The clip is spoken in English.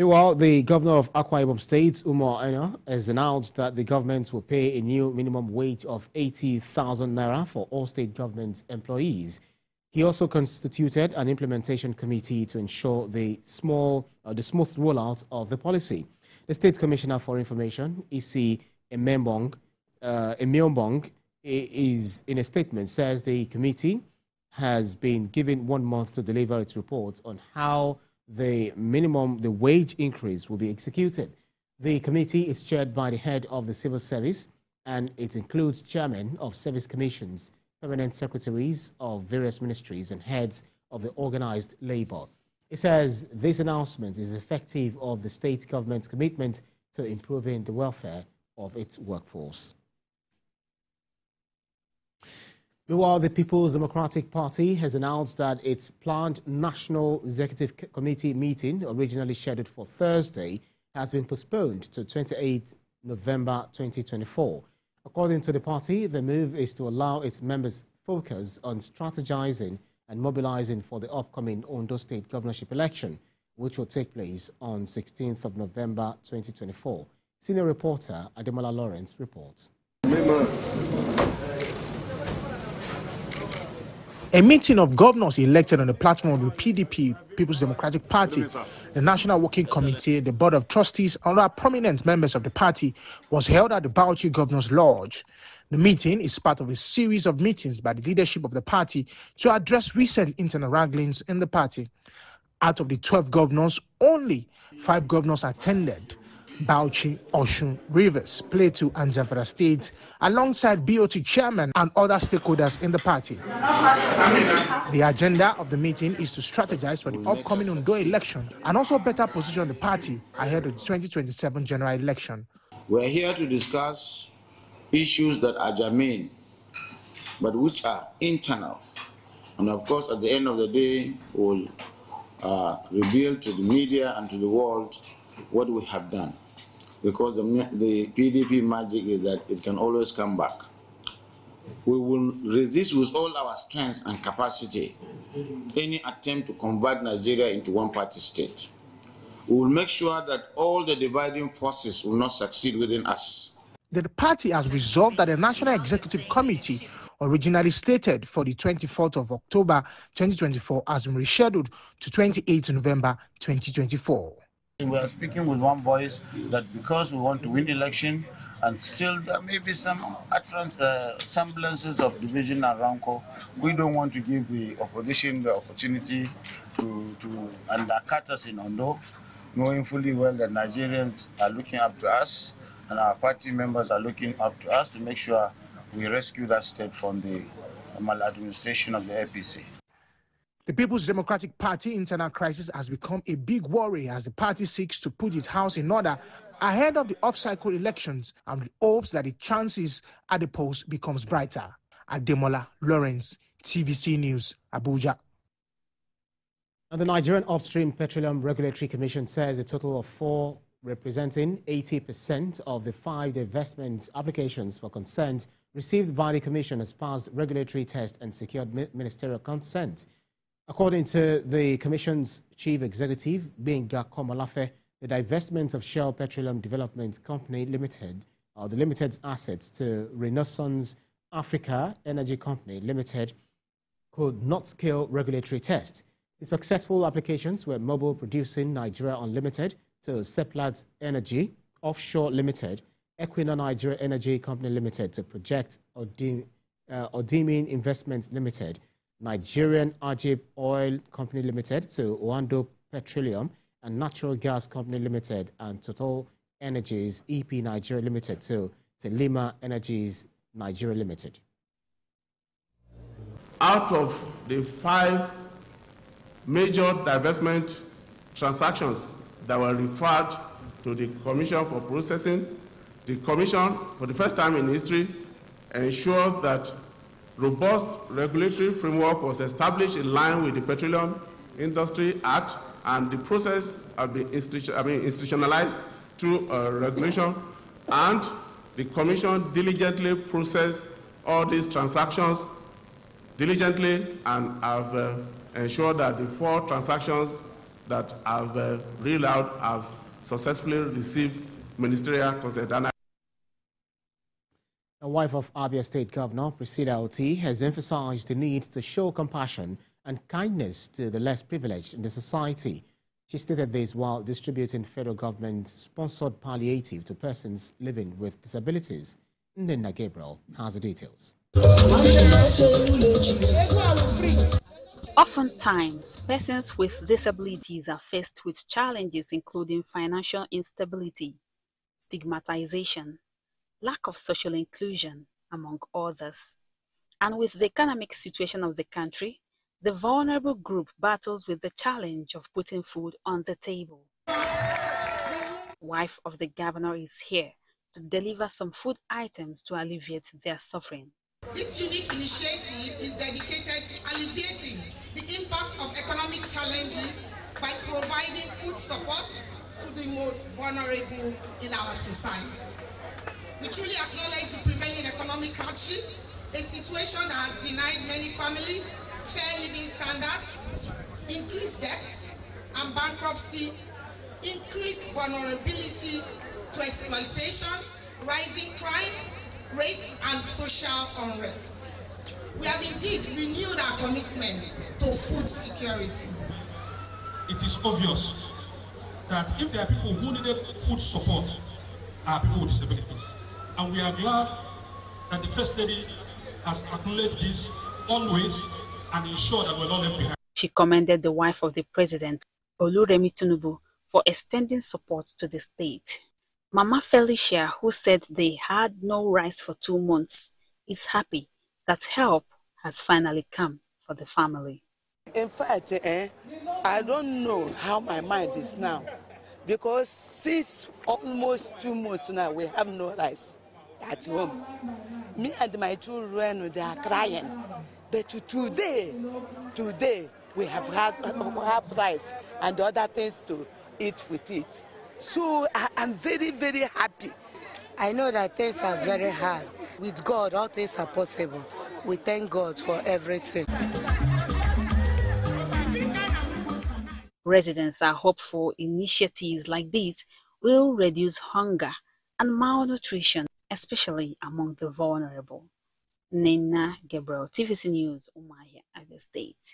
Meanwhile, the governor of Akwa Ibom State, Umar Ena, has announced that the government will pay a new minimum wage of 80,000 naira for all state government employees. He also constituted an implementation committee to ensure the smooth rollout of the policy. The State Commissioner for Information, Isi Emembong, is in a statement says the committee has been given 1 month to deliver its report on how the wage increase will be executed. The committee is chaired by the head of the civil service, and it includes chairmen of service commissions, permanent secretaries of various ministries, and heads of the organized labor. It says this announcement is effective of the state government's commitment to improving the welfare of its workforce. Meanwhile, the People's Democratic Party has announced that its planned National Executive Committee meeting, originally scheduled for Thursday, has been postponed to 28 November 2024. According to the party, the move is to allow its members focus on strategizing and mobilizing for the upcoming Ondo State governorship election, which will take place on 16th of November 2024. Senior reporter Ademola Lawrence reports. A meeting of governors elected on the platform of the PDP, People's Democratic Party, the National Working Committee, the Board of Trustees, and other prominent members of the party was held at the Bauchi Governor's Lodge. The meeting is part of a series of meetings by the leadership of the party to address recent internal wranglings in the party. Out of the 12 governors, only 5 governors attended: Bauchi, Osun, Rivers, Plateau, and Zamfara State, alongside BOT chairman and other stakeholders in the party. The agenda of the meeting is to strategize for the upcoming Ondo election and also better position the party ahead of the 2027 general election. We are here to discuss issues that are germane, but which are internal. And of course, at the end of the day, we'll reveal to the media and to the world what we have done. Because the PDP magic is that it can always come back. We will resist with all our strength and capacity any attempt to convert Nigeria into one-party state. We will make sure that all the dividing forces will not succeed within us. The party has resolved that the National Executive Committee, originally slated for the 24th of October 2024, has been rescheduled to 28 November 2024. We are speaking with one voice that because we want to win the election, and still there may be some semblances of division and rancor, we don't want to give the opposition the opportunity to undercut us in Ondo, knowing fully well that Nigerians are looking up to us and our party members are looking up to us to make sure we rescue that state from the maladministration of the APC. The People's Democratic Party internal crisis has become a big worry as the party seeks to put its house in order ahead of the off-cycle elections and hopes that the chances at the polls becomes brighter. Ademola Lawrence, TVC News, Abuja. And the Nigerian Upstream Petroleum Regulatory Commission says a total of 4 representing 80% of the 5 divestment applications for consent received by the Commission has passed regulatory test and secured ministerial consent. According to the Commission's Chief Executive, Benga Komalafe, the divestment of Shell Petroleum Development Company Limited, or the limited's assets to Renaissance Africa Energy Company Limited, could not scale regulatory test. The successful applications were Mobile Producing Nigeria Unlimited to Seplat Energy Offshore Limited, Equinor Nigeria Energy Company Limited to Project Odemin Investments Limited, Nigerian Ajib Oil Company Limited to Oando Petroleum and Natural Gas Company Limited, and Total Energies EP Nigeria Limited to Lima Energies Nigeria Limited. Out of the 5 major divestment transactions that were referred to the Commission for processing, the Commission, for the first time in history, ensured that robust regulatory framework was established in line with the Petroleum Industry Act, and the process has been institutionalized through regulation, and the Commission diligently processed all these transactions diligently and have ensured that the 4 transactions that have reeled out have successfully received ministerial consent. The wife of Abia State Governor Priscilla Oti has emphasized the need to show compassion and kindness to the less privileged in the society. She stated this while distributing federal government-sponsored palliative to persons living with disabilities. Nina Gabriel has the details. Oftentimes, persons with disabilities are faced with challenges including financial instability, stigmatization, lack of social inclusion, among others. And with the economic situation of the country, the vulnerable group battles with the challenge of putting food on the table. Wife of the governor is here to deliver some food items to alleviate their suffering. This unique initiative is dedicated to alleviating the impact of economic challenges by providing food support to the most vulnerable in our society. We truly acknowledge the prevailing economic hardship, a situation that has denied many families fair living standards, increased debts and bankruptcy, increased vulnerability to exploitation, rising crime rates and social unrest. We have indeed renewed our commitment to food security. It is obvious that if there are people who needed food support, are people with disabilities. And we are glad that the First Lady has acknowledged this always and ensured that we're not left behind. She commended the wife of the president, Oluremi Tinubu, for extending support to the state. Mama Felicia, who said they had no rice for 2 months, is happy that help has finally come for the family. In fact, I don't know how my mind is now, because since almost 2 months now, we have no rice at home. Me and my children, they are crying. But today, we have rice and other things to eat with it. So I'm very, very happy. I know that things are very hard. With God, all things are possible. We thank God for everything. Residents are hopeful initiatives like these will reduce hunger and malnutrition, especially among the vulnerable. Nina Gabriel, TVC News, Umahia, Abia State.